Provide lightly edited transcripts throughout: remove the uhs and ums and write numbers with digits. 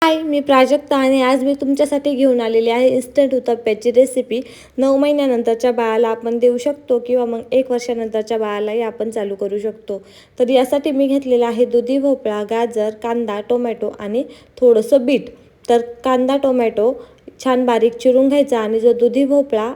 हाय, मी प्राजक्ता आणि आज मी तुमच्यासाठी घेऊन आलेली आहे इन्स्टंट उत्तप्प्याची रेसिपी। 9 महिन्यानंतरच्या बाळाला आपण देऊ शकतो किंवा मग 1 वर्षानंतरच्या बाळालाही आपण चालू करू शकतो। तर यासाठी मी घेतलेला आहे दुधी भोपळा, गाजर, कांदा, टोमॅटो आणि थोडंसं बीट। तर कांदा, टोमॅटो छान बारीक चिरून घ्यायचा आणि जो दुधी भोपळा,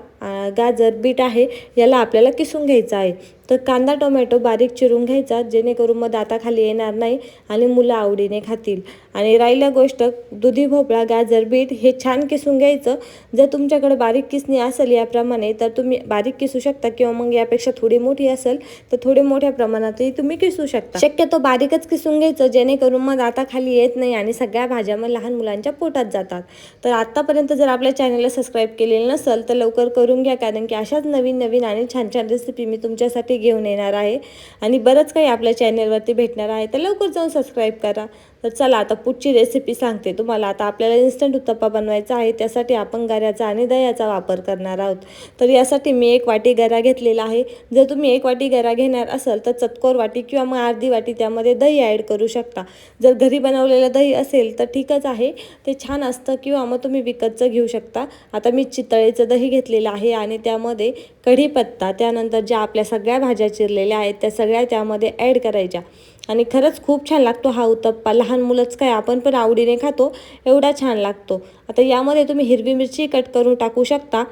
गाजर, बीट आहे याला आपल्याला किसून घ्यायचा आहे। तर कांदा, टोमॅटो बारीक चिरून घ्यायचा जेणेकरून मग दाताखाली येणार नाही आणि मुलं आवडीने खातील। आणि राहिलं गोष्ट दुधी भोपळा, गाजर, बीट हे छान किसून घ्यायचं। जर तुमच्याकडे बारीक किसणी असेल याप्रमाणे तर तुम्ही बारीक किसू शकता किंवा मग यापेक्षा थोडी मोठी असेल तर थोडी मोठ्या प्रमाणातही तुम्ही किसू शकता। शक्यतो बारीकच किसून घ्यायचं जेणेकरून मग दाताखाली येत नाही आणि सगळ्या भाज्या मग लहान मुलांच्या पोटात जातात। तर आतापर्यंत जर आपल्या चॅनलला सबस्क्राईब केलेलं नसेल तर लवकर करून घ्या, कारण की अशाच नवीन नवीन आणि छान छान रेसिपी मी तुमच्यासाठी घेऊन येणार आहे आणि बरंच काही आपल्या चॅनलवरती भेटणार आहे। तर लवकर जाऊन सबस्क्राईब करा। तर चला आता पुढची रेसिपी सांगते तुम्हाला। आता आपल्याला इन्स्टंट उत्तप्पा बनवायचा आहे, त्यासाठी आपण गऱ्याचा आणि दह्याचा वापर करणार आहोत। तर यासाठी मी 1 वाटी गरा घेतलेला आहे। जर तुम्ही 1 वाटी गरा घेणार असाल तर चतकोर वाटी किंवा मग अर्धी वाटी त्यामध्ये दही ॲड करू शकता। जर घरी बनवलेलं दही असेल तर ठीकच आहे, ते छान असतं, किंवा मग तुम्ही विकतचं घेऊ शकता। आता मी चितळेचं दही घेतलेलं आहे आणि त्यामध्ये कढीपत्ता, त्यानंतर ज्या आपल्या सगळ्या भाज्या चिरलेल्या आहेत त्या सगळ्या त्यामध्ये ॲड करायच्या आणि खरंच खूप छान लागतो हा उत्तप्पा। लहान मुलंच काय, आपण पण आवडीने खातो, एवढा छान लागतो। आता यामध्ये तुम्ही हिरवी मिरची कट करून टाकू शकता,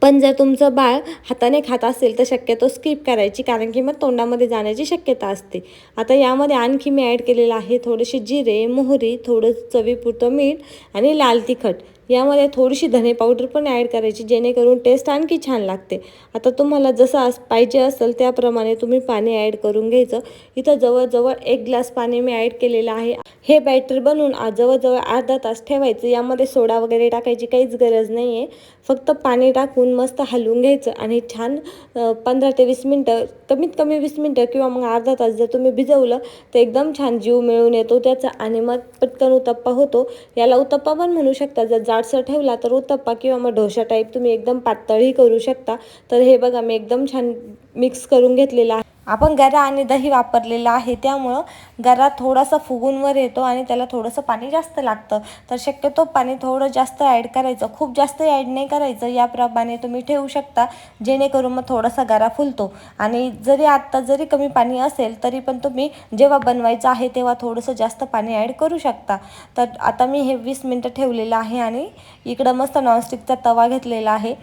पण जर तुमचं बाळ हाताने खात असेल तर शक्यतो स्किप करायची, कारण की मग तोंडामध्ये जाण्याची शक्यता असते। आता यामध्ये आणखी मी ॲड केलेलं आहे थोडेसे जिरे, मोहरी, थोडं चवीपुरतं मीठ आणि लाल तिखट। यामध्ये थोडीशी धने पावडर पण ॲड करायची जेणेकरून टेस्ट आणखी छान लागते। आता तुम्हाला जसं पाहिजे असेल त्याप्रमाणे तुम्ही पाणी ॲड करून घ्यायचं। इथं जवळजवळ 1 ग्लास पाणी मी ॲड केलेलं आहे। हे बॅटर बनवून जवळजवळ अर्धा तास ठेवायचं। यामध्ये सोडा वगैरे टाकायची काहीच गरज नाही आहे, फक्त पाणी टाकून मस्त हलवून घ्यायचं आणि छान 15 ते 20 मिनटं, कमीत कमी 20 मिनटं किंवा मग अर्धा तास जर तुम्ही भिजवलं तर एकदम छान जीव मिळून येतो त्याचा आणि मग पटकन उत्तप्पा होतो। याला उत्तप्पा पण म्हणू शकता। जर जाडसर ठेवला तर उत्तप्पा किंवा मग डोसा टाईप तुम्ही एकदम पातळही करू शकता। तर हे बघा मी एकदम छान मिक्स करून घेतलेला आहे। आपण गरा आणि दही वापरलेलं आहे त्यामुळं गरा थोडासा फुगून वर येतो आणि त्याला थोडंसं पाणी जास्त लागतं। तर शक्यतो पाणी थोडं जास्त ॲड करायचं, खूप जास्त ॲड नाही करायचं। याप्रमाणे तुम्ही ठेवू शकता जेणेकरून मग थोडासा गरा फुलतो। आणि जरी कमी पाणी असेल तरी पण तुम्ही जेव्हा बनवायचं आहे तेव्हा थोडंसं जास्त पाणी ॲड करू शकता। तर आता मी हे 20 मिनटं ठेवलेलं आहे आणि इकडं मस्त नॉनस्टिकचा तवा घेतलेला आहे।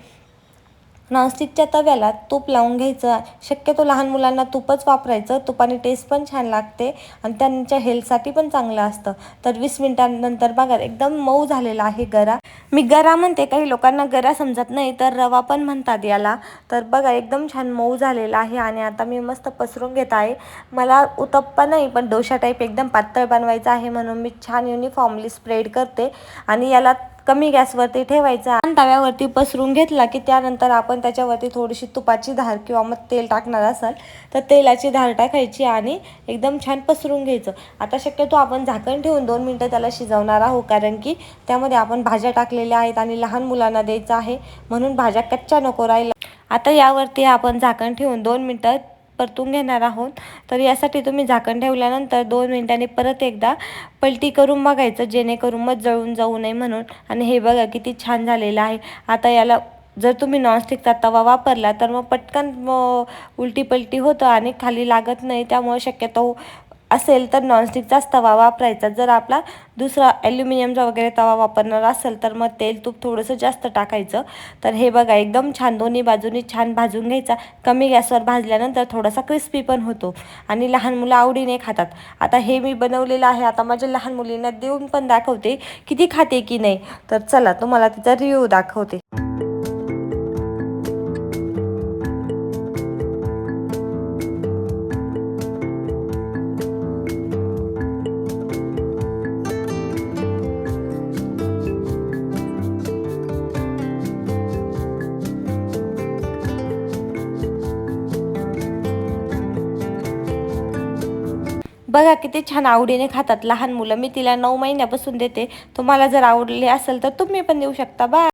नॉनस्टिकच्या तव्याला तूप लावून घ्यायचं। शक्यतो लहान मुलांना तूपच वापरायचं, तुपाने टेस्ट पण छान लागते आणि त्यांच्या हेल्थसाठी पण चांगलं असतं। तर 20 मिनिटांनंतर बघा एकदम मऊ झालेला आहे गरा। मी गरा म्हणते, काही लोकांना गरा समजत नाही तर रवा पण म्हणतात याला। तर बघा एकदम छान मऊ झालेला आहे आणि आता मी मस्त पसरून घेत आहे। मला उत्तप्पा नाही पण डोसा टाईप एकदम पातळ बनवायचा आहे, म्हणून मी छान युनिफॉर्मली स्प्रेड करते आणि याला कमी गॅसवरती ठेवायचा। तव्यावरती पसरून घेतला की त्यानंतर आपण त्याच्यावरती थोडीशी तुपाची धार किंवा मग तेल टाकणार असाल तर तेलाची धार टाकायची आणि एकदम छान पसरून घ्यायचं। आता शक्यतो आपण झाकण ठेवून 2 मिनटं त्याला शिजवणार आहोत, कारण की त्यामध्ये आपण भाज्या टाकलेल्या आहेत आणि लहान मुलांना द्यायचं आहे, म्हणून भाज्या कच्च्या नको राहिला। आता यावरती आपण झाकण ठेवून 2 मिनटं परतून घेणार आहोत। तर यासाठी तुम्ही झाकण ठेवल्यानंतर 2 मिनिटांनी परत एकदा पलटी करून बघायचं जेणेकरून मग जळून जाऊ नये म्हणून। आणि हे बघा किती छान झालेलं आहे। आता याला जर तुम्ही नॉनस्टिकचा तवा वापरला तर मग पटकन उलटी पलटी होतं आणि खाली लागत नाही, त्यामुळे शक्यतो असेल तर नॉनस्टिकचाच तवा वापरायचा। जर आपला दुसरा ॲल्युमिनियमचा वगैरे तवा वापरणार असेल तर मग तेल तूप थोडंसं जास्त टाकायचं। तर हे बघा एकदम छान दोन्ही बाजूनी छान भाजून घ्यायचा। कमी गॅसवर भाजल्यानंतर थोडासा क्रिस्पी पण होतो आणि लहान मुलं आवडीने खातात। आता हे मी बनवलेलं आहे, आता माझ्या लहान मुलींना देऊन पण दाखवते किती खाते की नाही। तर चला तुम्हाला तिचा रिव्ह्यू दाखवते। बघा किती छान आवडीने खातात लहान मुलं। मी तिला 9 महिन्यापासून देते। तुम्हाला जर आवडले असेल तर तुम्ही पण देऊ शकता। बाय।